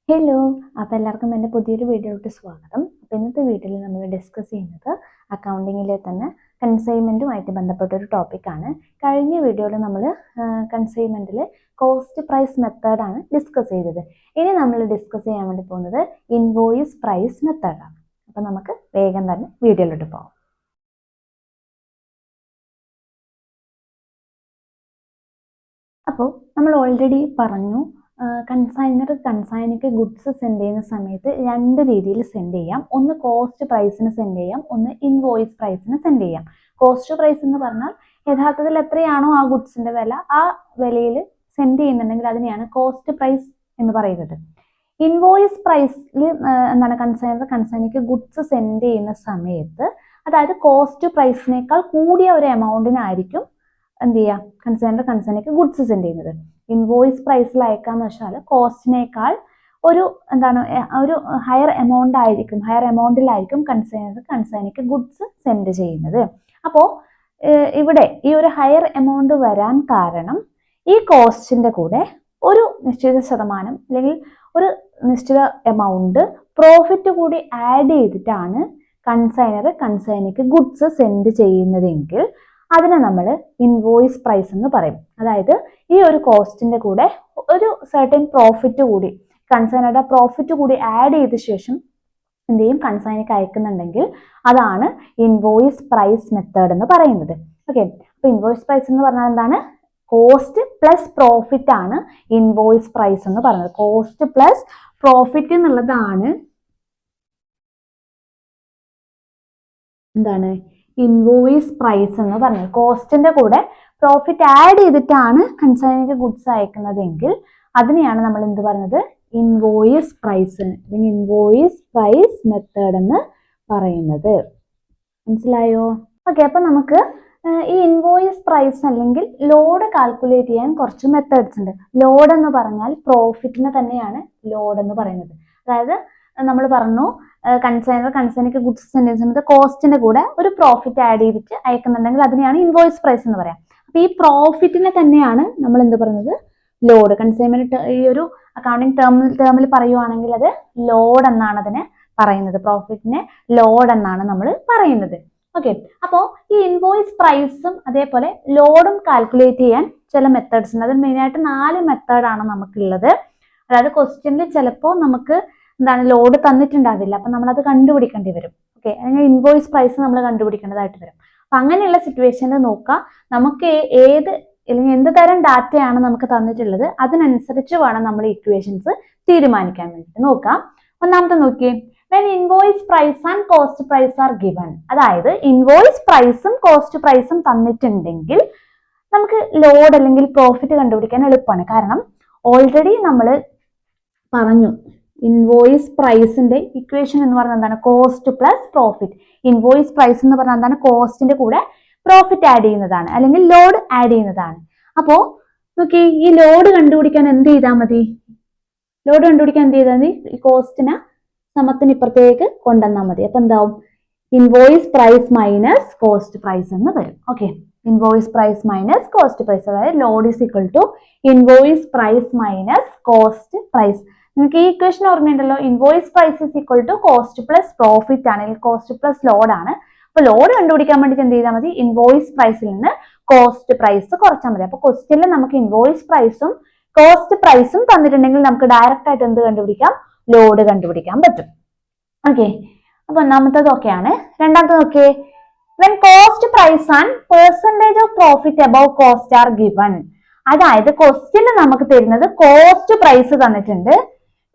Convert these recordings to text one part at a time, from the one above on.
Hello, അപ്പോൾ എല്ലാവർക്കും എൻ്റെ പുതിയൊരു വീഡിയോയിലോട്ട് സ്വാഗതം. അപ്പോൾ ഇന്നത്തെ വീഡിയോയിൽ നമ്മൾ ഡിസ്കസ് ചെയ്യുന്നത് അക്കൗണ്ടിങ്ങിലെ തന്നെ കൺസൈൻമെൻറ്റുമായിട്ട് ബന്ധപ്പെട്ട ഒരു ടോപ്പിക്കാണ്. കഴിഞ്ഞ വീഡിയോയിൽ നമ്മൾ കൺസൈൻമെൻറ്റിൽ കോസ്റ്റ് പ്രൈസ് മെത്തേഡാണ് ഡിസ്കസ് ചെയ്തത്. ഇനി നമ്മൾ ഡിസ്കസ് ചെയ്യാൻ വേണ്ടി പോകുന്നത് ഇൻവോയിസ് പ്രൈസ് മെത്തേഡാണ്. അപ്പോൾ നമുക്ക് വേഗം തന്നെ വീഡിയോയിലോട്ട് പോകാം. അപ്പോൾ നമ്മൾ ഓൾറെഡി പറഞ്ഞു, കൺസൈനർ കൺസൈനിക്ക് ഗുഡ്സ് സെൻഡ് ചെയ്യുന്ന സമയത്ത് രണ്ട് രീതിയിൽ സെൻഡ് ചെയ്യാം. ഒന്ന് കോസ്റ്റ് പ്രൈസിന് സെൻഡ് ചെയ്യാം, ഒന്ന് ഇൻവോയിസ് പ്രൈസിന് സെൻഡ് ചെയ്യാം. കോസ്റ്റ് പ്രൈസ് എന്ന് പറഞ്ഞാൽ യഥാർത്ഥത്തിൽ എത്രയാണോ ആ ഗുഡ്സിന്റെ വില, ആ വിലയിൽ സെൻഡ് ചെയ്യുന്നുണ്ടെങ്കിൽ അതിനെയാണ് കോസ്റ്റ് പ്രൈസ് എന്ന് പറയുന്നത്. ഇൻവോയിസ് പ്രൈസിൽ എന്താണ് കൺസൈനർ കൺസൈനിക്ക് ഗുഡ്സ് സെൻഡ് ചെയ്യുന്ന സമയത്ത്, അതായത് കോസ്റ്റ് പ്രൈസിനേക്കാൾ കൂടിയ ഒരു എമൗണ്ടിനായിരിക്കും എന്ത് ചെയ്യുക, കൺസൈനർ കൺസൈനിക്ക് ഗുഡ്സ് സെൻഡ് ചെയ്യുന്നത്. ഇൻവോയിസ് പ്രൈസിൽ അയക്കാന്ന് വെച്ചാൽ കോസ്റ്റിനേക്കാൾ ഒരു ഹയർ എമൗണ്ടിലായിരിക്കും കൺസൈനിക്ക് ഗുഡ്സ് സെൻഡ് ചെയ്യുന്നത്. അപ്പോൾ ഇവിടെ ഈ ഒരു ഹയർ എമൗണ്ട് വരാൻ കാരണം ഈ കോസ്റ്റിന്റെ കൂടെ ഒരു നിശ്ചിത ശതമാനം അല്ലെങ്കിൽ ഒരു നിശ്ചിത എമൗണ്ട് പ്രോഫിറ്റ് കൂടി ആഡ് ചെയ്തിട്ടാണ് കൺസൈനിക്ക് ഗുഡ്സ് സെൻഡ് ചെയ്യുന്നതെങ്കിൽ അതിനെ നമ്മൾ ഇൻവോയിസ് പ്രൈസ് എന്ന് പറയും. അതായത് ഈ ഒരു കോസ്റ്റിന്റെ കൂടെ ഒരു സർട്ടൻ പ്രോഫിറ്റ് കൂടി, കൺസൈനറുടെ പ്രോഫിറ്റ് കൂടി ആഡ് ചെയ്ത ശേഷം എന്ത് ചെയ്യും, കൺസൈനിക്ക് അയക്കുന്നുണ്ടെങ്കിൽ അതാണ് ഇൻവോയിസ് പ്രൈസ് മെത്തേഡ് എന്ന് പറയുന്നത്. ഓക്കെ, അപ്പൊ ഇൻവോയിസ് പ്രൈസ് എന്ന് പറഞ്ഞാൽ എന്താണ്? കോസ്റ്റ് പ്ലസ് പ്രോഫിറ്റ് ആണ് ഇൻവോയിസ് പ്രൈസ് എന്ന് പറയുന്നത്. കോസ്റ്റ് പ്ലസ് പ്രോഫിറ്റ് എന്നുള്ളതാണ് എന്താണ് ഇൻവോയിസ് പ്രൈസ് എന്ന് പറഞ്ഞത്. കോസ്റ്റിന്റെ കൂടെ പ്രോഫിറ്റ് ആഡ് ചെയ്തിട്ടാണ് കൺസൈനിക്ക് ഗുഡ്സ് അയക്കുന്നതെങ്കിൽ അതിനെയാണ് നമ്മൾ എന്ത് പറയുന്നത്, ഇൻവോയിസ് പ്രൈസ് അല്ലെങ്കിൽ ഇൻവോയിസ് പ്രൈസ് മെത്തേഡ് എന്ന് പറയുന്നത്. മനസ്സിലായോ? ഓക്കെ, അപ്പൊ നമുക്ക് ഈ ഇൻവോയിസ് പ്രൈസ് അല്ലെങ്കിൽ ലോഡ് കാൽക്കുലേറ്റ് ചെയ്യാൻ കുറച്ച് മെത്തേഡ്സ് ഉണ്ട്. ലോഡ് എന്ന് പറഞ്ഞാൽ പ്രോഫിറ്റിനെ തന്നെയാണ് ലോഡ് എന്ന് പറയുന്നത്. അതായത് നമ്മൾ പറഞ്ഞു, കൺസൈനിക്ക് ഗുഡ്സ് സെൻഡ് ചെയ്യുന്ന സമയത്ത് കോസ്റ്റിന്റെ കൂടെ ഒരു പ്രോഫിറ്റ് ആഡ് ചെയ്തിട്ട് അയക്കുന്നുണ്ടെങ്കിൽ അതിനെയാണ് ഇൻവോയിസ് പ്രൈസ് എന്ന് പറയാം. അപ്പൊ ഈ പ്രോഫിറ്റിനെ തന്നെയാണ് നമ്മൾ എന്ത് പറയുന്നത്, ലോഡ്. കൺസൈൻമെന്റ് ഈ ഒരു അക്കൗണ്ടിങ് ടേമിൽ പറയുവാണെങ്കിൽ അത് ലോഡ് എന്നാണ് അതിനെ പറയുന്നത്. പ്രോഫിറ്റിനെ ലോഡ് എന്നാണ് നമ്മൾ പറയുന്നത്. ഓക്കെ, അപ്പോൾ ഈ ഇൻവോയിസ് പ്രൈസും അതേപോലെ ലോഡും കാൽക്കുലേറ്റ് ചെയ്യാൻ ചില മെത്തേഡ്സ് ഉണ്ട്. അത് മെയിനായിട്ട് 4 മെത്തേഡാണ് നമുക്കുള്ളത്. അതായത് ക്വസ്റ്റ്യനിൽ ചിലപ്പോൾ നമുക്ക് എന്താണ് ലോഡ് തന്നിട്ടുണ്ടാവില്ല, അപ്പൊ നമ്മൾ അത് കണ്ടുപിടിക്കേണ്ടി വരും. ഓക്കെ, അല്ലെങ്കിൽ ഇൻവോയിസ് പ്രൈസ് നമ്മൾ കണ്ടുപിടിക്കേണ്ടതായിട്ട് വരും. അപ്പൊ അങ്ങനെയുള്ള സിറ്റുവേഷനിൽ നോക്കാം, നമുക്ക് അല്ലെങ്കിൽ എന്ത് തരം ഡാറ്റയാണ് നമുക്ക് തന്നിട്ടുള്ളത്, അതിനനുസരിച്ച് വേണം നമ്മൾ ഇക്വേഷൻസ് തീരുമാനിക്കാൻ വേണ്ടിയിട്ട്. നോക്കാം, ഒന്നാമത്തെ നോക്കിയേ, when invoice price and cost price are given. അതായത് ഇൻവോയിസ് പ്രൈസും കോസ്റ്റ് പ്രൈസും തന്നിട്ടുണ്ടെങ്കിൽ നമുക്ക് ലോഡ് അല്ലെങ്കിൽ പ്രോഫിറ്റ് കണ്ടുപിടിക്കാൻ എളുപ്പമാണ്. കാരണം ഓൾറെഡി നമ്മൾ പറഞ്ഞു, ഇൻവോയിസ് പ്രൈസിന്റെ ഇക്വേഷൻ എന്ന് പറഞ്ഞാൽ എന്താണ്, cost plus profit. Invoice price എന്ന് പറഞ്ഞാൽ എന്താണ്, കോസ്റ്റിന്റെ കൂടെ പ്രോഫിറ്റ് ആഡ് ചെയ്യുന്നതാണ് അല്ലെങ്കിൽ ലോഡ് ആഡ് ചെയ്യുന്നതാണ്. അപ്പോ നോക്കി, ഈ ലോഡ് കണ്ടുപിടിക്കാൻ എന്ത് ചെയ്താൽ മതി, ഈ കോസ്റ്റിനെ സമത്തിന് ഇപ്പുറത്തേക്ക് കൊണ്ടുവന്നാൽ മതി. അപ്പൊ എന്താവും, invoice price minus cost price എന്ന് വരും. Okay, invoice price minus cost price, അതായത് load is equal to invoice price minus cost price. നിങ്ങൾക്ക് ഈ ഇക്വേഷൻ ഓർമ്മയുണ്ടല്ലോ, invoice price is equal to cost plus profit ആണ്, കോസ്റ്റ് പ്ലസ് ലോഡ് ആണ്. അപ്പൊ load കണ്ടുപിടിക്കാൻ വേണ്ടിയിട്ട് എന്ത് ചെയ്താൽ മതി, ഇൻവോയിസ് പ്രൈസിൽ നിന്ന് കോസ്റ്റ് പ്രൈസ് കുറച്ചാൽ മതി. അപ്പൊ ക്വസ്റ്റ്യനിൽ നമുക്ക് ഇൻവോയിസ് പ്രൈസും കോസ്റ്റ് പ്രൈസും തന്നിട്ടുണ്ടെങ്കിൽ നമുക്ക് ഡയറക്റ്റ് ആയിട്ട് എന്ത് കണ്ടുപിടിക്കാം, ലോഡ് കണ്ടുപിടിക്കാൻ പറ്റും. ഓക്കെ, അപ്പൊ ഒന്നാമത്തത് ഓക്കെയാണ്. രണ്ടാമത്തത് നോക്കിയേ, when cost price and percentage of profit above cost are given. അതായത് ക്വസ്റ്റ്യനിൽ നമുക്ക് തരുന്നത് കോസ്റ്റ് പ്രൈസ് തന്നിട്ടുണ്ട്,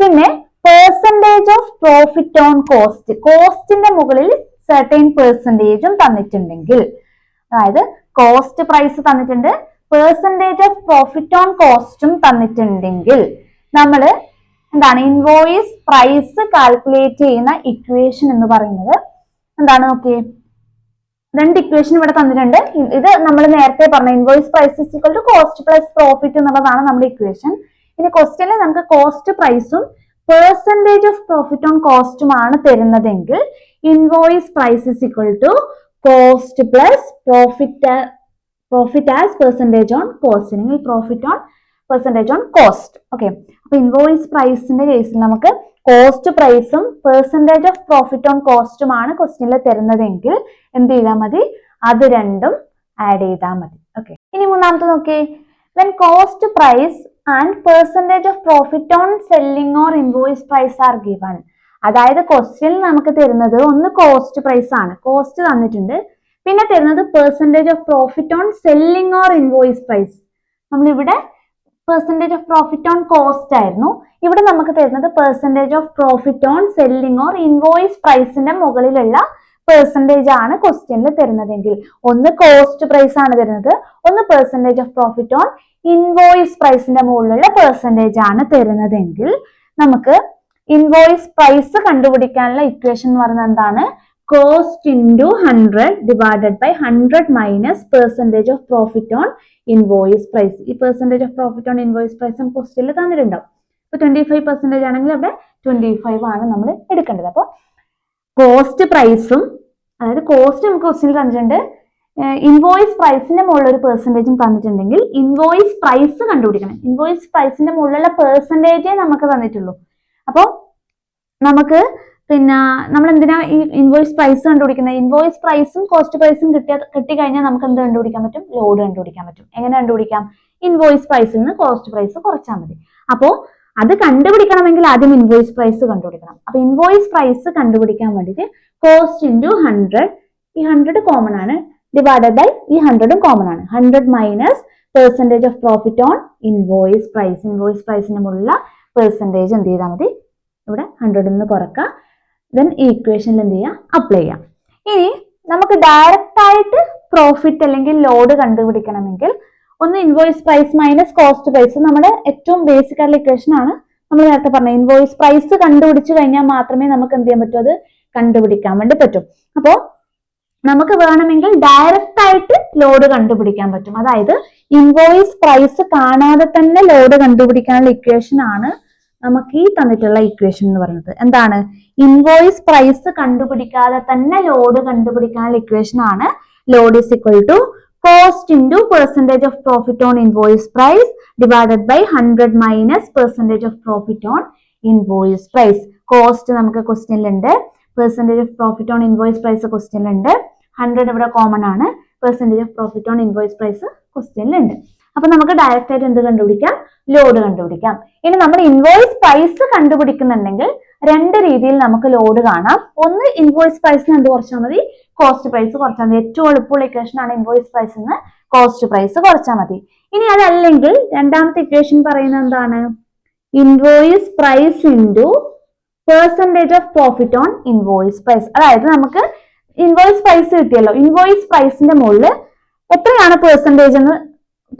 പിന്നെ percentage of profit on cost, കോസ്റ്റിന്റെ മുകളിൽ സർട്ടൈൻ പെർസെൻറ്റേജും തന്നിട്ടുണ്ടെങ്കിൽ, അതായത് കോസ്റ്റ് പ്രൈസ് തന്നിട്ടുണ്ട്, പെർസെൻറ്റേജ് ഓഫ് പ്രോഫിറ്റ് ഓൺ കോസ്റ്റും തന്നിട്ടുണ്ടെങ്കിൽ നമ്മൾ എന്താണ്, ഇൻവോയിസ് പ്രൈസ് കാൽക്കുലേറ്റ് ചെയ്യുന്ന ഇക്വേഷൻ എന്ന് പറയുന്നത് എന്താണ് നോക്കിയേ, 2 ഇക്വേഷൻ ഇവിടെ തന്നിട്ടുണ്ട്. ഇത് നമ്മൾ നേരത്തെ പറഞ്ഞ invoice price is equal to cost plus profit എന്നുള്ളതാണ് നമ്മുടെ ഇക്വേഷൻ. ഇനി ക്വസ്റ്റ്യനിൽ നമുക്ക് കോസ്റ്റ് പ്രൈസും പെർസെൻറ്റേജ് ഓഫ് പ്രോഫിറ്റ് ഓൺ കോസ്റ്റുമാണ് തരുന്നതെങ്കിൽ invoice price is equal to cost plus profit as percentage on cost, അല്ലെങ്കിൽ profit on percentage on cost. Okay, അപ്പൊ ഇൻവോയ്സ് പ്രൈസിന്റെ കേസിൽ നമുക്ക് കോസ്റ്റ് പ്രൈസും പെർസെൻറ്റേജ് ഓഫ് പ്രോഫിറ്റ് ഓൺ കോസ്റ്റുമാണ് ക്വസ്റ്റ്യനിൽ തരുന്നതെങ്കിൽ എന്ത് ചെയ്താൽ മതി, അത് രണ്ടും ആഡ് ചെയ്താൽ മതി. ഓക്കെ, ഇനി മൂന്നാമത്തെ നോക്കിയേ, when cost price and percentage of profit on selling or invoice price are given. അതായത് ക്വസ്റ്റ്യനിൽ നമുക്ക് തരുന്നത് ഒന്ന് കോസ്റ്റ് പ്രൈസ് ആണ്, കോസ്റ്റ് തന്നിട്ടുണ്ട്, പിന്നെ തരുന്നത് percentage of profit on selling or invoice price. നമ്മളിവിടെ percentage of profit on cost ആയിരുന്നു, ഇവിടെ നമുക്ക് തരുന്നത് percentage of profit on selling or invoice പ്രൈസിന്റെ മുകളിലുള്ള പെർസെൻറ്റേജ് ആണ് ക്വസ്റ്റ്യനിൽ തരുന്നതെങ്കിൽ ഒന്ന് കോസ്റ്റ് പ്രൈസ് ആണ് തരുന്നത്, ഒന്ന് percentage of profit on invoice പ്രൈസിന്റെ മുകളിലുള്ള പെർസെൻറ്റേജ് ആണ് തരുന്നതെങ്കിൽ നമുക്ക് ഇൻവോയ്സ് പ്രൈസ് കണ്ടുപിടിക്കാനുള്ള ഇക്വേഷൻ എന്ന് പറയുന്നത് എന്താണ്, cost into 100 divided by 100 minus percentage of profit on invoice price. ഈ percentage of profit on invoice price ക്വസ്റ്റ്യനിൽ തന്നിട്ടുണ്ടാവും. ഇപ്പൊ 25% ആണെങ്കിൽ അവിടെ 25 ആണ് നമ്മൾ എടുക്കേണ്ടത്. അപ്പോൾ കോസ്റ്റ് പ്രൈസും, അതായത് കോസ്റ്റ് നമുക്ക് ക്വസ്റ്റ്യനിൽ തന്നിട്ടുണ്ട്, ഇൻവോയ്സ് പ്രൈസിന്റെ മുകളിൽ ഒരു പെർസെൻറ്റേജും തന്നിട്ടുണ്ടെങ്കിൽ ഇൻവോയ്സ് പ്രൈസ് കണ്ടുപിടിക്കണം. ഇൻവോയ്സ് പ്രൈസിന്റെ മുകളിലുള്ള പെർസെൻറ്റേജേ നമുക്ക് തന്നിട്ടുള്ളൂ. അപ്പോൾ നമുക്ക് പിന്നെ നമ്മൾ എന്തിനാ ഈ ഇൻവോയ്സ് പ്രൈസ് കണ്ടുപിടിക്കുന്നത്, ഇൻവോയ്സ് പ്രൈസും കോസ്റ്റ് പ്രൈസും കിട്ടിക്കഴിഞ്ഞാൽ നമുക്ക് എന്ത് കണ്ടുപിടിക്കാൻ പറ്റും, ലോഡ് കണ്ടുപിടിക്കാൻ പറ്റും. എങ്ങനെ കണ്ടുപിടിക്കാം, ഇൻവോയ്സ് പ്രൈസിൽ നിന്ന് കോസ്റ്റ് പ്രൈസ് കുറച്ചാൽ മതി. അപ്പോൾ അത് കണ്ടുപിടിക്കണമെങ്കിൽ ആദ്യം ഇൻവോയ്സ് പ്രൈസ് കണ്ടുപിടിക്കണം. അപ്പൊ ഇൻവോയ്സ് പ്രൈസ് കണ്ടുപിടിക്കാൻ വേണ്ടിയിട്ട് കോസ്റ്റ് ഇൻറ്റു 100, ഈ 100 കോമൺ ആണ്, ഡിവൈഡഡ് ബൈ ഈ 100 കോമൺ ആണ്, 100 minus percentage of profit on invoice price. Invoice പ്രൈസിന് മുകളിലുള്ള പെർസെൻറ്റേജ് എന്ത് ചെയ്താൽ മതി, ഇവിടെ 100 നിന്ന് കുറക്കുക, ദെൻ ഈ ഇക്വേഷനിൽ എന്ത് ചെയ്യുക, അപ്ലൈ ചെയ്യാം. ഇനി നമുക്ക് ഡയറക്റ്റ് ആയിട്ട് പ്രോഫിറ്റ് അല്ലെങ്കിൽ ലോഡ് കണ്ടുപിടിക്കണമെങ്കിൽ ഒന്ന് invoice price minus cost price, നമ്മുടെ ഏറ്റവും ബേസിക് ആയിട്ടുള്ള ഇക്വേഷൻ ആണ്. നമ്മൾ നേരത്തെ പറഞ്ഞ ഇൻവോയ്സ് പ്രൈസ് കണ്ടുപിടിച്ചു കഴിഞ്ഞാൽ മാത്രമേ നമുക്ക് എന്ത് ചെയ്യാൻ പറ്റൂ, അത് കണ്ടുപിടിക്കാൻ വേണ്ടി പറ്റും. അപ്പോൾ നമുക്ക് വേണമെങ്കിൽ ഡയറക്റ്റ് ആയിട്ട് ലോഡ് കണ്ടുപിടിക്കാൻ പറ്റും. അതായത് ഇൻവോയ്സ് പ്രൈസ് കാണാതെ തന്നെ ലോഡ് കണ്ടുപിടിക്കാനുള്ള ഇക്വേഷൻ ആണ് നമുക്ക് ഈ തന്നിട്ടുള്ള ഇക്വേഷൻ എന്ന് പറയുന്നത്. എന്താണ്, ഇൻവോയ്സ് പ്രൈസ് കണ്ടുപിടിക്കാതെ തന്നെ ലോഡ് കണ്ടുപിടിക്കാനുള്ള ഇക്വേഷൻ ആണ് load is equal to cost into percentage of profit on invoice price divided by 100 minus percentage of profit on invoice price. Cost നമുക്ക് ക്വസ്റ്റ്യനിലുണ്ട്, percentage of profit on invoice price ക്വസ്റ്റ്യനിലുണ്ട്, 100 ഇവിടെ common ആണ്, percentage of profit on invoice price ക്വസ്റ്റ്യനിലുണ്ട്. അപ്പൊ നമുക്ക് direct ആയിട്ട് എന്ത് കണ്ടുപിടിക്കാം, ലോഡ് കണ്ടുപിടിക്കാം. ഇനി നമ്മൾ ഇൻവോയ്സ് പ്രൈസ് കണ്ടുപിടിക്കുന്നുണ്ടെങ്കിൽ രണ്ട് രീതിയിൽ നമുക്ക് ലോഡ് കാണാം. ഒന്ന് ഇൻവോയ്സ് പ്രൈസിന് എന്ത് കുറച്ചാൽ മതി, കോസ്റ്റ് പ്രൈസ് കുറച്ചാൽ മതി. ഏറ്റവും എളുപ്പമുള്ള ഇക്വേഷൻ ആണ് ഇൻവോയ്സ് പ്രൈസ് നിന്ന് കോസ്റ്റ് പ്രൈസ് കുറച്ചാൽ മതി. ഇനി അതല്ലെങ്കിൽ രണ്ടാമത്തെ ഇക്വേഷൻ പറയുന്നത് എന്താണ്, invoice price into percentage of profit on invoice price. അതായത് നമുക്ക് ഇൻവോയ്സ് പ്രൈസ് കിട്ടിയല്ലോ, ഇൻവോയ്സ് പ്രൈസിന്റെ മുകളിൽ എത്രയാണ് പെർസെൻറ്റേജ് എന്ന്,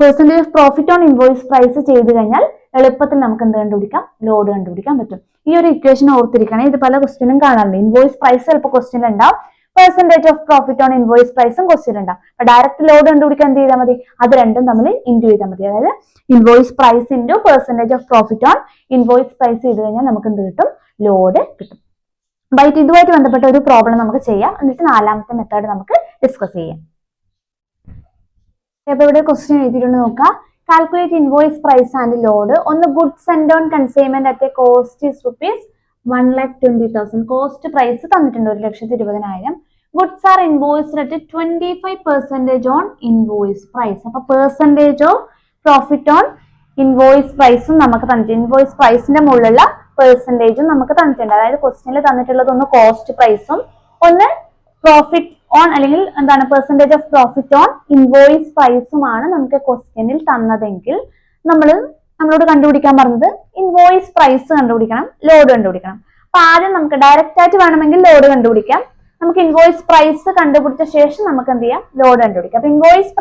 percentage of profit on invoice price ചെയ്ത് കഴിഞ്ഞാൽ എളുപ്പത്തിൽ നമുക്ക് എന്ത് കണ്ടുപിടിക്കാം, ലോഡ് കണ്ടുപിടിക്കാൻ പറ്റും. ഈ ഒരു ഇക്വേഷൻ ഓർത്തിരിക്കണം, ഇത് പല ക്വസ്റ്റ്യനും കാണാറുണ്ട്. ഇൻവോയ്സ് പ്രൈസ് ചിലപ്പോൾ ക്വസ്റ്റ്യൻ ഉണ്ടാവും, percentage of profit on invoice പ്രൈസും ക്വസ്റ്റ്യൻ ഉണ്ടാവും. അപ്പൊ ഡയറക്റ്റ് ലോഡ് കണ്ടുപിടിക്കാൻ എന്ത് ചെയ്താൽ മതി, അത് രണ്ടും തമ്മിൽ ഇൻറ്റു ചെയ്താൽ മതി. അതായത് invoice price into percentage of profit on invoice price ചെയ്ത് കഴിഞ്ഞാൽ നമുക്ക് എന്ത് കിട്ടും, ലോഡ് കിട്ടും. ബൈറ്റ് ഇതുമായിട്ട് ബന്ധപ്പെട്ട ഒരു പ്രോബ്ലം നമുക്ക് ചെയ്യാം, എന്നിട്ട് നാലാമത്തെ മെത്തേഡ് നമുക്ക് ഡിസ്കസ് ചെയ്യാം. അപ്പൊ ഇവിടെ ക്വസ്റ്റ്യൻ എഴുതിയിട്ടുണ്ട് നോക്കാം. Calculate invoice price and load. ഒന്ന് goods send on consignment at a cost is ₹1,20,000. Cost price തന്നിട്ടുണ്ട് 1,20,000. Goods are invoiced at 25% on invoice price. അപ്പൊ percentage of profit on invoice പ്രൈസും നമുക്ക് തന്നിട്ടുണ്ട്, ഇൻവോയ്സ് പ്രൈസിന്റെ മുകളിലുള്ള പെർസെൻറ്റേജും നമുക്ക് തന്നിട്ടുണ്ട്. അതായത് ക്വസ്റ്റ്യനിൽ തന്നിട്ടുള്ളത് ഒന്ന് കോസ്റ്റ് പ്രൈസും ഒന്ന് പ്രോഫിറ്റ് ഓൺ അല്ലെങ്കിൽ എന്താണ് percentage of profit on invoice പ്രൈസുമാണ് നമുക്ക് ക്വസ്റ്റ്യനിൽ തന്നതെങ്കിൽ നമ്മളോട് കണ്ടുപിടിക്കാൻ പറഞ്ഞത് ഇൻവോയ്സ് പ്രൈസ് കണ്ടുപിടിക്കണം, ലോഡ് കണ്ടുപിടിക്കണം. അപ്പൊ ആദ്യം നമുക്ക് ഡയറക്റ്റ് ആയിട്ട് വേണമെങ്കിൽ ലോഡ് കണ്ടുപിടിക്കാം. നമുക്ക് ഇൻവോയ്സ് പ്രൈസ് കണ്ടുപിടിച്ച ശേഷം നമുക്ക് എന്ത് ചെയ്യാം, ലോഡ് കണ്ടുപിടിക്കാം. അപ്പൊ ഇൻവോയ്സ്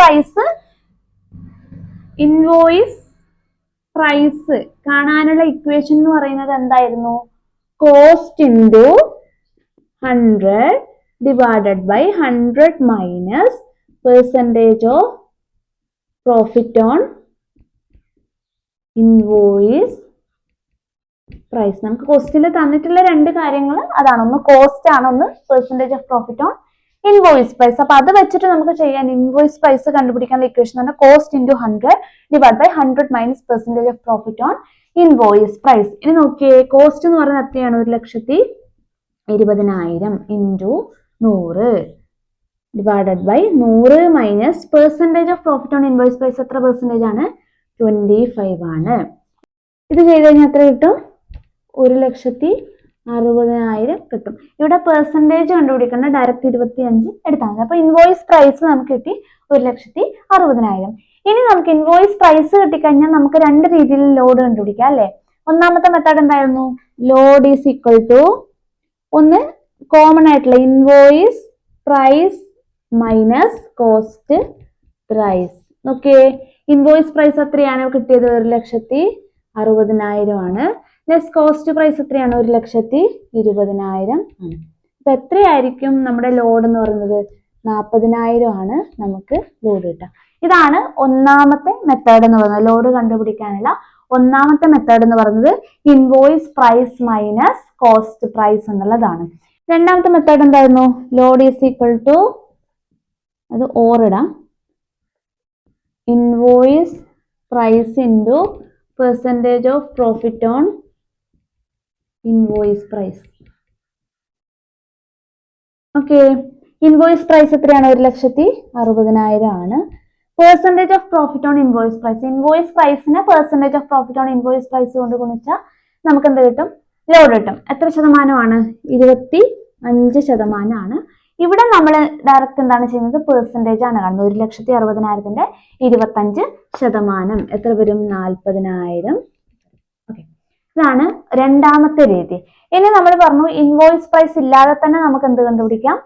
പ്രൈസ് കാണാനുള്ള ഇക്വേഷൻ എന്ന് പറയുന്നത് എന്തായിരുന്നു, cost into 100 divided by 100 minus percentage of profit on invoice price. നമുക്ക് ക്വസ്റ്റ്യനിൽ തന്നിട്ടുള്ള രണ്ട് കാര്യങ്ങൾ അതാണ്, ഒന്ന് കോസ്റ്റ് ആണ്, ഒന്ന് percentage of profit on invoice price. അപ്പൊ അത് വെച്ചിട്ട് നമുക്ക് ചെയ്യാൻ ഇൻവോയ്സ് പ്രൈസ് കണ്ടുപിടിക്കാനുള്ള ഇക്വേഷൻ ആണ് cost into 100 divide by 100 minus percentage of profit on invoice price. ഇനി നോക്കിയേ, കോസ്റ്റ് എന്ന് പറയുന്നത് എത്രയാണ്? 1,20,000 into 100 divided by 100 minus percentage of profit on invoice price. എത്ര പെർസെന്റേജ് ആണ്? 25 ആണ്. ഇത് ചെയ്ത് കഴിഞ്ഞാൽ എത്ര കിട്ടും? 1,60,000 കിട്ടും. ഇവിടെ പെർസെന്റേജ് കണ്ടുപിടിക്കേണ്ട, ഡയറക്റ്റ് 25 എടുത്താൽ മതി. അപ്പൊ ഇൻവോയ്സ് പ്രൈസ് നമുക്ക് കിട്ടി 1,60,000. ഇനി നമുക്ക് ഇൻവോയ്സ് പ്രൈസ് കിട്ടിക്കഴിഞ്ഞാൽ നമുക്ക് രണ്ട് രീതിയിൽ ലോഡ് കണ്ടുപിടിക്കാം അല്ലെ. ഒന്നാമത്തെ മെത്തേഡ് എന്തായിരുന്നു? ലോഡ് ഈസ് ഈക്വൽ ടു, ഒന്ന് കോമൺ ആയിട്ടുള്ള invoice price minus cost price. Okay, invoice price എത്രയാണ് കിട്ടിയത്? 1,60,000 ആണ്. ലെസ് കോസ്റ്റ് പ്രൈസ് എത്രയാണ്? 1,20,000 ആണ്. അപ്പൊ എത്രയായിരിക്കും നമ്മുടെ ലോഡ് എന്ന് പറയുന്നത്? 40,000 ആണ് നമുക്ക് ലോഡ് കിട്ടുക. ഇതാണ് ഒന്നാമത്തെ മെത്തേഡ് എന്ന് പറയുന്നത്. ലോഡ് കണ്ടുപിടിക്കാനുള്ള ഒന്നാമത്തെ മെത്തേഡ് എന്ന് പറയുന്നത് invoice price minus cost price എന്നുള്ളതാണ്. രണ്ടാമത്തെ മെത്തേഡ് എന്തായിരുന്നു? ലോഡ് ഈസ് ഈക്വൽ ടു, അത് ഓറിടാം, invoice price into percentage of profit on invoice price. Okay, invoice price എത്രയാണ്? 1,60,000 ആണ്. Percentage of profit on invoice price, invoice പ്രൈസിനെ percentage of profit on invoice price കൊണ്ട് ഗുണിച്ചാൽ നമുക്ക് എന്ത് കിട്ടും? ലോഡ് കിട്ടും. എത്ര ശതമാനമാണ്? 25% ആണ്. ഇവിടെ നമ്മൾ ഡയറക്റ്റ് എന്താണ് ചെയ്യുന്നത്? പെർസെൻറ്റേജ് ആണ് കാണുന്നത്. 1,60,000ന്റെ 25%. എത്ര വരും? 40,000. ഓക്കെ, ഇതാണ് രണ്ടാമത്തെ രീതി. ഇനി നമ്മൾ പറഞ്ഞു ഇൻവോയ്സ് പ്രൈസ് ഇല്ലാതെ തന്നെ നമുക്ക് എന്ത് കണ്ടുപിടിക്കാം?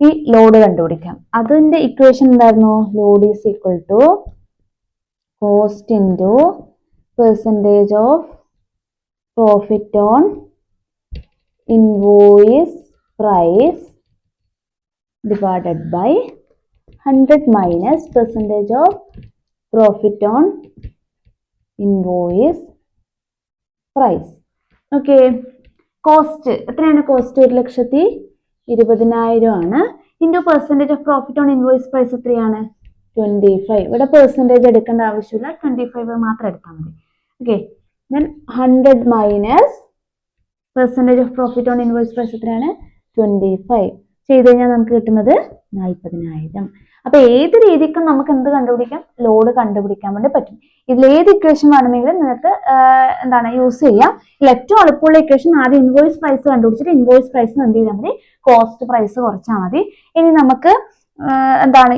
ഈ ലോഡ് കണ്ടുപിടിക്കാം. അതിന്റെ ഇക്വേഷൻ എന്തായിരുന്നു? Load is equal to cost into percentage of profit on invoice price divided by 100 minus percentage of profit on invoice price. Okay, cost എത്രയാണ്? കോസ്റ്റ് 1,20,000 ആണ്. Into percentage of profit on invoice price എത്രയാണ്? 25. ഇവിടെ percentage എടുക്കേണ്ട ആവശ്യമില്ല, 25 മാത്രം എടുത്താൽ മതി. Okay, then 100 minus percentage of profit on invoice price എത്രയാണ്? 25 ചെയ്ത് കഴിഞ്ഞാൽ നമുക്ക് കിട്ടുന്നത് 40,000. അപ്പൊ ഏത് രീതിക്കും നമുക്ക് എന്ത് കണ്ടുപിടിക്കാം? ലോഡ് കണ്ടുപിടിക്കാൻ വേണ്ടി പറ്റും. ഇതിൽ ഏത് ഇക്വേഷൻ വേണമെങ്കിലും നിങ്ങൾക്ക് എന്താണ് യൂസ് ചെയ്യാം. ഏറ്റവും എളുപ്പമുള്ള ഇക്വേഷൻ ആദ്യം ഇൻവോയ്സ് പ്രൈസ് കണ്ടുപിടിച്ചിട്ട് ഇൻവോയ്സ് പ്രൈസ് എന്ത് ചെയ്താൽ മതി? കോസ്റ്റ് പ്രൈസ് കുറച്ചാൽ മതി. ഇനി നമുക്ക് എന്താണ്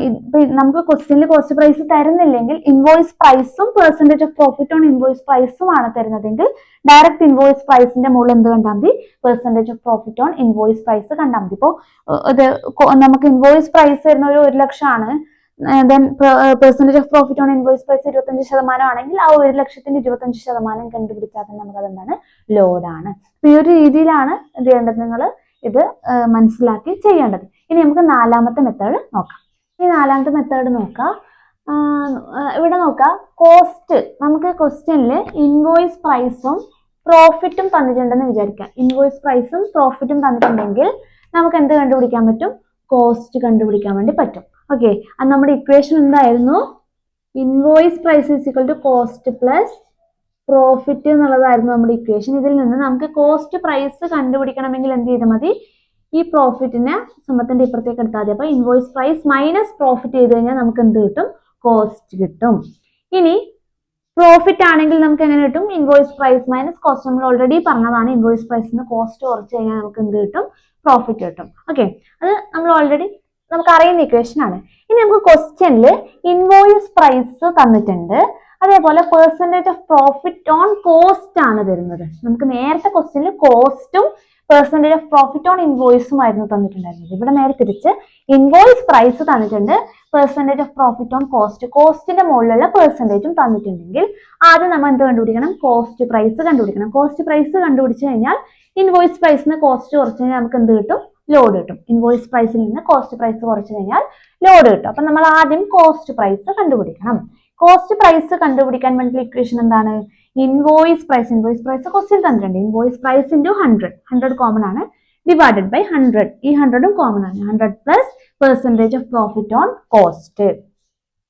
നമുക്ക് ക്വസ്റ്റ്യനിൽ കോസ്റ്റ് പ്രൈസ് തരുന്നില്ലെങ്കിൽ ഇൻവോയ്സ് പ്രൈസും percentage of profit on invoice പ്രൈസും ആണ് തരുന്നതെങ്കിൽ ഡയറക്റ്റ് ഇൻവോയ്സ് പ്രൈസിന്റെ മുകളിൽ എന്ത് കണ്ടാൽ മതി? Percentage of profit on invoice price കണ്ടാൽ മതി. ഇപ്പോൾ നമുക്ക് ഇൻവോയ്സ് പ്രൈസ് വരുന്ന ഒരു 1,00,000 ആണ്. Then percentage of profit on invoice price 25% ആണെങ്കിൽ ആ 1,00,000ന്റെ 25% കണ്ടുപിടിച്ചാൽ തന്നെ നമുക്ക് അതെന്താണ്? ലോഡാണ്. ഈ ഒരു രീതിയിലാണ് എന്ത് ചെയ്യേണ്ടത്? നിങ്ങൾ ഇത് മനസ്സിലാക്കി ചെയ്യേണ്ടത്. ഇനി നമുക്ക് നാലാമത്തെ മെത്തേഡ് നോക്കാം. ഈ നാലാമത്തെ മെത്തേഡ് നോക്കാം. ഇവിടെ നോക്കാം, കോസ്റ്റ് നമുക്ക് ക്വസ്റ്റ്യനിൽ ഇൻവോയ്സ് പ്രൈസും പ്രോഫിറ്റും തന്നിട്ടുണ്ടെന്ന് വിചാരിക്കാം. ഇൻവോയ്സ് പ്രൈസും പ്രോഫിറ്റും തന്നിട്ടുണ്ടെങ്കിൽ നമുക്ക് എന്ത് കണ്ടുപിടിക്കാൻ പറ്റും? കോസ്റ്റ് കണ്ടുപിടിക്കാൻ വേണ്ടി പറ്റും. ഓക്കെ, അത് നമ്മുടെ ഇക്വേഷൻ എന്തായിരുന്നു? Invoice price is equal to cost plus profit എന്നുള്ളതായിരുന്നു നമ്മുടെ ഇക്വേഷൻ. ഇതിൽ നിന്ന് നമുക്ക് കോസ്റ്റ് പ്രൈസ് കണ്ടുപിടിക്കണമെങ്കിൽ എന്ത് ചെയ്താൽ മതി? ഈ പ്രോഫിറ്റിനെ സമത്തിന്റെ ഇപ്പുറത്തേക്ക് എടുത്താൽ മതി. അപ്പൊ ഇൻവോയ്സ് പ്രൈസ് മൈനസ് പ്രോഫിറ്റ് ചെയ്ത് കഴിഞ്ഞാൽ നമുക്ക് എന്ത് കിട്ടും? കോസ്റ്റ് കിട്ടും. ഇനി പ്രോഫിറ്റ് ആണെങ്കിൽ നമുക്ക് എങ്ങനെ കിട്ടും? Invoice price minus cost. നമ്മൾ ഓൾറെഡി പറഞ്ഞതാണ്, ഇൻവോയ്സ് പ്രൈസിന് കോസ്റ്റ് കുറച്ച് കഴിഞ്ഞാൽ നമുക്ക് എന്ത് കിട്ടും? പ്രോഫിറ്റ് കിട്ടും. ഓക്കെ, അത് നമ്മൾ ഓൾറെഡി നമുക്ക് അറിയുന്ന ഇക്വേഷൻ ആണ്. ഇനി നമുക്ക് ക്വസ്റ്റ്യനിൽ ഇൻവോയ്സ് പ്രൈസ് തന്നിട്ടുണ്ട്, അതേപോലെ percentage of profit on cost ആണ് തരുന്നത്. നമുക്ക് നേരത്തെ ക്വസ്റ്റ്യനിൽ കോസ്റ്റും പെർസെൻറ്റേജ് ഓഫ് പ്രോഫിറ്റ് ഓൺ ഇൻവോയ്സും ആയിരുന്നു തന്നിട്ടുണ്ടായിരുന്നത്. ഇവിടെ നേരെ തിരിച്ച് ഇൻവോയ്സ് പ്രൈസ് തന്നിട്ടുണ്ട്, percentage of profit on cost, കോസ്റ്റിന്റെ മുകളിലുള്ള പെർസെൻറ്റേജും തന്നിട്ടുണ്ടെങ്കിൽ ആദ്യം നമ്മൾ എന്ത് കണ്ടുപിടിക്കണം? കോസ്റ്റ് പ്രൈസ് കണ്ടുപിടിക്കണം. കോസ്റ്റ് പ്രൈസ് കണ്ടുപിടിച്ചു കഴിഞ്ഞാൽ ഇൻവോയ്സ് പ്രൈസിന് കോസ്റ്റ് കുറച്ച് കഴിഞ്ഞാൽ നമുക്ക് എന്ത് കിട്ടും? ലോഡ് കിട്ടും. ഇൻവോയ്സ് പ്രൈസിൽ നിന്ന് കോസ്റ്റ് പ്രൈസ് കുറച്ച് കഴിഞ്ഞാൽ ലോഡ് കിട്ടും. അപ്പൊ നമ്മൾ ആദ്യം കോസ്റ്റ് പ്രൈസ് കണ്ടുപിടിക്കണം. കോസ്റ്റ് പ്രൈസ് കണ്ടുപിടിക്കാൻ വേണ്ടി ഇക്വേഷൻ എന്താണ്? ഇൻവോയ്സ് പ്രൈസ് ക്വസ്റ്റ്യൻ തന്നിട്ടുണ്ട്. ഇൻവോയ്സ് പ്രൈസ് ഇൻറ്റു 100 കോമൺ ആണ്, ഡിവൈഡഡ് ബൈ 100. ഈ 100ഉം കോമൺ ആണ്. 100 plus percentage of profit on cost.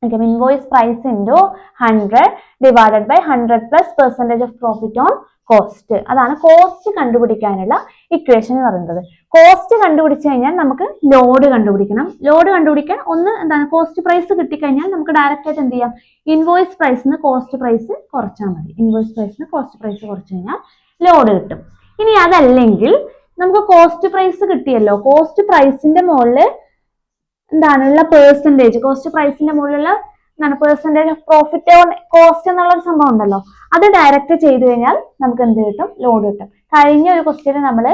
Okay, invoice price into 100 divided by 100 plus percentage of profit on cost. അതാണ് cost കണ്ടുപിടിക്കാനുള്ള equation എന്ന് പറയുന്നത്. Cost കണ്ടുപിടിച്ചു കഴിഞ്ഞാൽ നമുക്ക് ലോഡ് കണ്ടുപിടിക്കണം. ലോഡ് കണ്ടുപിടിക്കാൻ ഒന്ന് എന്താണ് കോസ്റ്റ് പ്രൈസ് കിട്ടിക്കഴിഞ്ഞാൽ നമുക്ക് ഡയറക്റ്റ് ആയിട്ട് എന്ത് ചെയ്യാം, ഇൻവോയ്സ് പ്രൈസിന് കോസ്റ്റ് പ്രൈസ് കുറച്ചാൽ മതി. ഇൻവോയ്സ് പ്രൈസിന് കോസ്റ്റ് പ്രൈസ് കുറച്ച് കഴിഞ്ഞാൽ ലോഡ് കിട്ടും. ഇനി അതല്ലെങ്കിൽ നമുക്ക് കോസ്റ്റ് പ്രൈസ് കിട്ടിയല്ലോ, കോസ്റ്റ് പ്രൈസിന്റെ മുകളിൽ എന്താണുള്ള പെർസെൻറ്റേജ്, കോസ്റ്റ് പ്രൈസിന്റെ മുകളിലുള്ള എന്താണ് percentage of profit on cost എന്നുള്ള ഒരു സംഭവം ഉണ്ടല്ലോ, അത് ഡയറക്റ്റ് ചെയ്ത് കഴിഞ്ഞാൽ നമുക്ക് എന്ത് കിട്ടും, ലോഡ് കിട്ടും. കഴിഞ്ഞ ഒരു ക്വസ്റ്റ്യൻ നമ്മൾ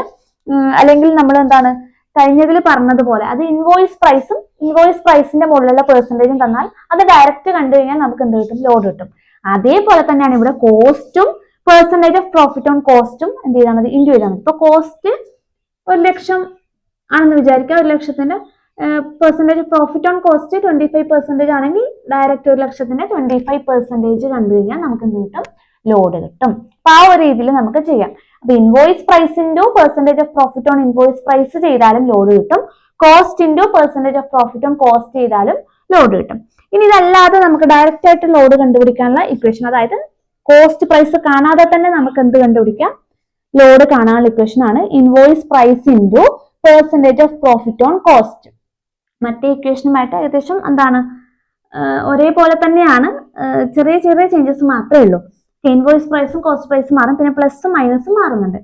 അല്ലെങ്കിൽ നമ്മൾ എന്താണ് കഴിഞ്ഞതിൽ പറഞ്ഞതുപോലെ അത് ഇൻവോയ്സ് പ്രൈസും ഇൻവോയ്സ് പ്രൈസിന്റെ മുകളിലുള്ള പെർസെൻറ്റേജും തന്നാൽ അത് ഡയറക്റ്റ് കണ്ടു കഴിഞ്ഞാൽ നമുക്ക് എന്ത് കിട്ടും, ലോഡ് കിട്ടും. അതേപോലെ തന്നെയാണ് ഇവിടെ കോസ്റ്റും പെർസെൻറ്റേജ് ഓഫ് പ്രോഫിറ്റ് ഓൺ കോസ്റ്റും എന്ത് ചെയ്താൽ മതി, ഇൻറ്റു ചെയ്താൽ മതി. ഇപ്പൊ കോസ്റ്റ് 1,00,000 ആണെന്ന് വിചാരിക്കുക, 1,00,000ന്റെ percentage of profit on cost 25% ആണെങ്കിൽ ഡയറക്റ്റ് 1,00,000ന്റെ 25% കണ്ടു കഴിഞ്ഞാൽ നമുക്ക് എന്ത് കിട്ടും, ലോഡ് കിട്ടും. അപ്പൊ ആ ഒരു രീതിയിൽ നമുക്ക് ചെയ്യാം. അപ്പൊ invoice price into percentage of profit on invoice price ചെയ്താലും ലോഡ് കിട്ടും, cost into percentage of profit on cost ചെയ്താലും ലോഡ് കിട്ടും. ഇനി ഇതല്ലാതെ നമുക്ക് ഡയറക്റ്റ് ആയിട്ട് ലോഡ് കണ്ടുപിടിക്കാനുള്ള ഇക്വേഷൻ, അതായത് കോസ്റ്റ് പ്രൈസ് കാണാതെ തന്നെ നമുക്ക് എന്ത് കണ്ടുപിടിക്കാം, ലോഡ് കാണാനുള്ള ഇക്വേഷൻ ആണ് invoice price into percentage of profit on cost. മറ്റേ ഇക്വേഷനുമായിട്ട് ഏകദേശം എന്താണ് ഒരേപോലെ തന്നെയാണ്, ചെറിയ ചെറിയ ചേഞ്ചസ് മാത്രമേ ഉള്ളൂ. ഇൻവോയ്സ് പ്രൈസും കോസ്റ്റ് പ്രൈസും മാറും, പിന്നെ പ്ലസും മൈനസും മാറുന്നുണ്ട്.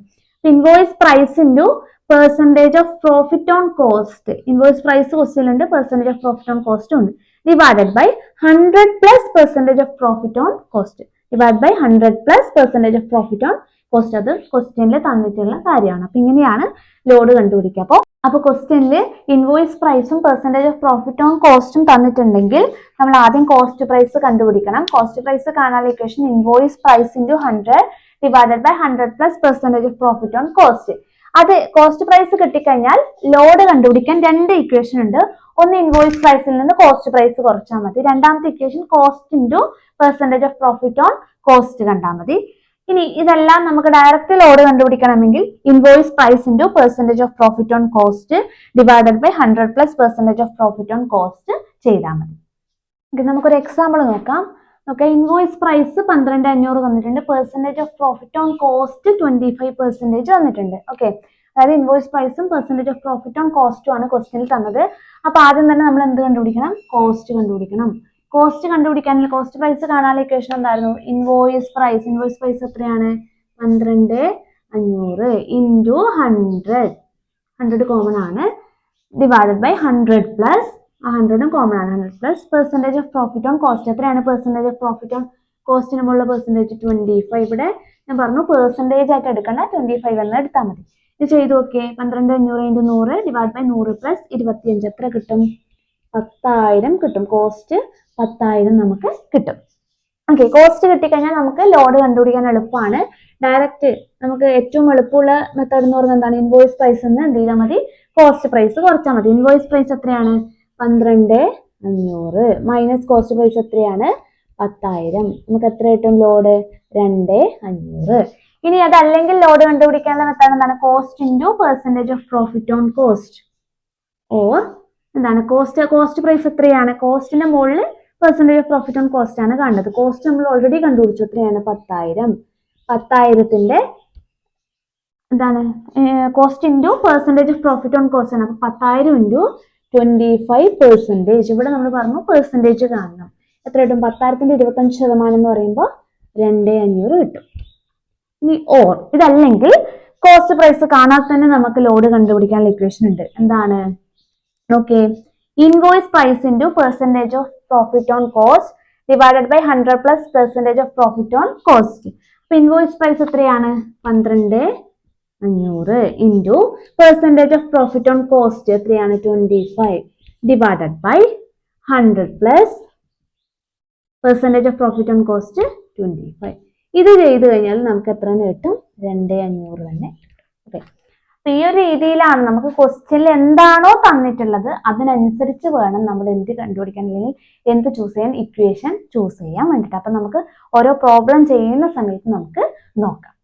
Invoice price into percentage of profit on cost, invoice price ക്വസ്റ്റ്യനിലുണ്ട്, percentage of profit on cost ഉണ്ട്, divided by 100 plus percentage of profit on cost, divide by 100 plus percentage of profit on cost. അത് ക്വസ്റ്റ്യനിൽ തന്നിട്ടുള്ള കാര്യമാണ്. അപ്പൊ ഇങ്ങനെയാണ് load കണ്ടുപിടിക്കുക. അപ്പൊ ക്വസ്റ്റ്യനിൽ ഇൻവോയ്സ് പ്രൈസും പെർസെൻറ്റേജ് ഓഫ് പ്രോഫിറ്റ് ഓൺ കോസ്റ്റും തന്നിട്ടുണ്ടെങ്കിൽ നമ്മൾ ആദ്യം കോസ്റ്റ് പ്രൈസ് കണ്ടുപിടിക്കണം. കോസ്റ്റ് പ്രൈസ് കാണാനുള്ള equation invoice price into 100 divided by 100 plus percentage of profit on cost. അത് കോസ്റ്റ് പ്രൈസ് കിട്ടിക്കഴിഞ്ഞാൽ ലോഡ് കണ്ടുപിടിക്കാൻ രണ്ട് ഇക്വേഷൻ ഉണ്ട്. ഒന്ന് ഇൻവോയ്സ് പ്രൈസിൽ നിന്ന് കോസ്റ്റ് പ്രൈസ് കുറച്ചാൽ മതി. രണ്ടാമത്തെ equation cost into percentage of profit on cost കണ്ടാൽ മതി. ഇനി ഇതെല്ലാം നമുക്ക് ഡയറക്റ്റ് ലോഡ് കണ്ടുപിടിക്കണമെങ്കിൽ invoice price into percentage of profit on cost divided by 100 plus percentage of profit on cost ചെയ്താൽ മതി. നമുക്കൊരു എക്സാമ്പിൾ നോക്കാം. ഇൻവോയ്സ് പ്രൈസ് 12,500 തന്നിട്ടുണ്ട്, percentage of profit on cost 25% തന്നിട്ടുണ്ട്. ഓക്കെ, അതായത് ഇൻവോയ്സ് പ്രൈസും പെർസെൻറ്റേജ് ഓഫ് പ്രോഫിറ്റ് ഓൺ കോസ്റ്റും ആണ് ക്വസ്റ്റ്യനിൽ തന്നത്. അപ്പൊ ആദ്യം തന്നെ നമ്മൾ എന്ത് കണ്ടുപിടിക്കണം, കോസ്റ്റ് കണ്ടുപിടിക്കണം. കോസ്റ്റ് കണ്ടുപിടിക്കാനുള്ള കോസ്റ്റ് പ്രൈസ് കാണാനുള്ള ഇക്വേഷൻ എന്തായിരുന്നു, ഇൻവോയ്സ് പ്രൈസ് എത്രയാണ്, 12,500 ഇൻറ്റു 100 കോമൺ ആണ്, ഡിവൈഡഡ് ബൈ 100 പ്ലസ് 100 കോമൺ ആണ്, 100 plus percentage of profit on cost എത്രയാണ്, പെർസെൻറ്റേജ് ഓഫ് പ്രോഫിറ്റ് ഓൺ കോസ്റ്റിന് മുകളിലുള്ള പെർസെൻറ്റേജ് 25. ഇവിടെ ഞാൻ പറഞ്ഞു പെർസെൻറ്റേജ് ആയിട്ട് എടുക്കണ്ട, 25 എന്ന് എടുത്താൽ മതി. ഇത് ചെയ്ത് നോക്കിയേ, 12,500 ഇൻറ്റു 100 ഡിവൈഡ് ബൈ 100 പ്ലസ് 25 എത്ര കിട്ടും, 10,000 കിട്ടും. കോസ്റ്റ് 10,000 നമുക്ക് കിട്ടും. ഓക്കെ, കോസ്റ്റ് കിട്ടിക്കഴിഞ്ഞാൽ നമുക്ക് ലോഡ് കണ്ടുപിടിക്കാൻ എളുപ്പമാണ്. ഡയറക്റ്റ് നമുക്ക് ഏറ്റവും എളുപ്പമുള്ള മെത്തേഡ് എന്ന് പറയുന്നത് എന്താണ്, ഇൻവോയ്സ് പ്രൈസ് എന്ന് എന്ത് ചെയ്താൽ മതി, കോസ്റ്റ് പ്രൈസ് കുറച്ചാൽ മതി. ഇൻവോയ്സ് പ്രൈസ് എത്രയാണ്, 12,500 മൈനസ് കോസ്റ്റ് പ്രൈസ് എത്രയാണ്, 10,000. നമുക്ക് എത്ര കിട്ടും, ലോഡ് 2,500. ഇനി അതല്ലെങ്കിൽ ലോഡ് കണ്ടുപിടിക്കാനുള്ള മെത്തേഡ് എന്താണ്, cost into percentage of profit on cost, or എന്താണ് കോസ്റ്റ് പ്രൈസ് എത്രയാണ്, കോസ്റ്റിന്റെ മുകളിൽ percentage of profit on cost ആണ് കാണുന്നത്. കോസ്റ്റ് നമ്മൾ ഓൾറെഡി കണ്ടുപിടിച്ചു, എത്രയാണ്, 10,000. 10,000ന്റെ എന്താണ് cost into percentage of profit on cost ആണ്. അപ്പൊ 10,000 ഇൻറ്റു 25%. ഇവിടെ നമ്മൾ പറഞ്ഞു പെർസെൻറ്റേജ് കാണണം. എത്ര കിട്ടും, 10,000ന്റെ 25% എന്ന് പറയുമ്പോൾ 2,500 കിട്ടും. ഇനി ഓർ ഇതല്ലെങ്കിൽ കോസ്റ്റ് പ്രൈസ് കാണാതെ തന്നെ നമുക്ക് ലോഡ് കണ്ടുപിടിക്കാനുള്ള ഇക്വേഷൻ ഉണ്ട്. എന്താണ്, okay, invoice price into percentage of profit on cost divided by 100 plus percentage of profit on cost. അപ്പൊ ഇൻവോയ്സ് പ്രൈസ് എത്രയാണ്, 12,500 into percentage of profit on cost എത്രയാണ്, 25 divided by 100 plus percentage of profit on cost 25. ഇത് ചെയ്ത് കഴിഞ്ഞാൽ നമുക്ക് എത്ര കിട്ടും, 2,500 തന്നെ. ഓക്കെ, അപ്പൊ ഈ ഒരു രീതിയിലാണ് നമുക്ക് ക്വസ്റ്റ്യനിൽ എന്താണോ തന്നിട്ടുള്ളത് അതിനനുസരിച്ച് വേണം നമ്മൾ എന്ത് കണ്ടുപിടിക്കാൻ, അല്ലെങ്കിൽ എന്ത് ചൂസ് ചെയ്യാൻ, ഇക്വേഷൻ ചൂസ് ചെയ്യാൻ വേണ്ടിയിട്ട്. അപ്പൊ നമുക്ക് ഓരോ പ്രോബ്ലം ചെയ്യുന്ന സമയത്ത് നമുക്ക് നോക്കാം.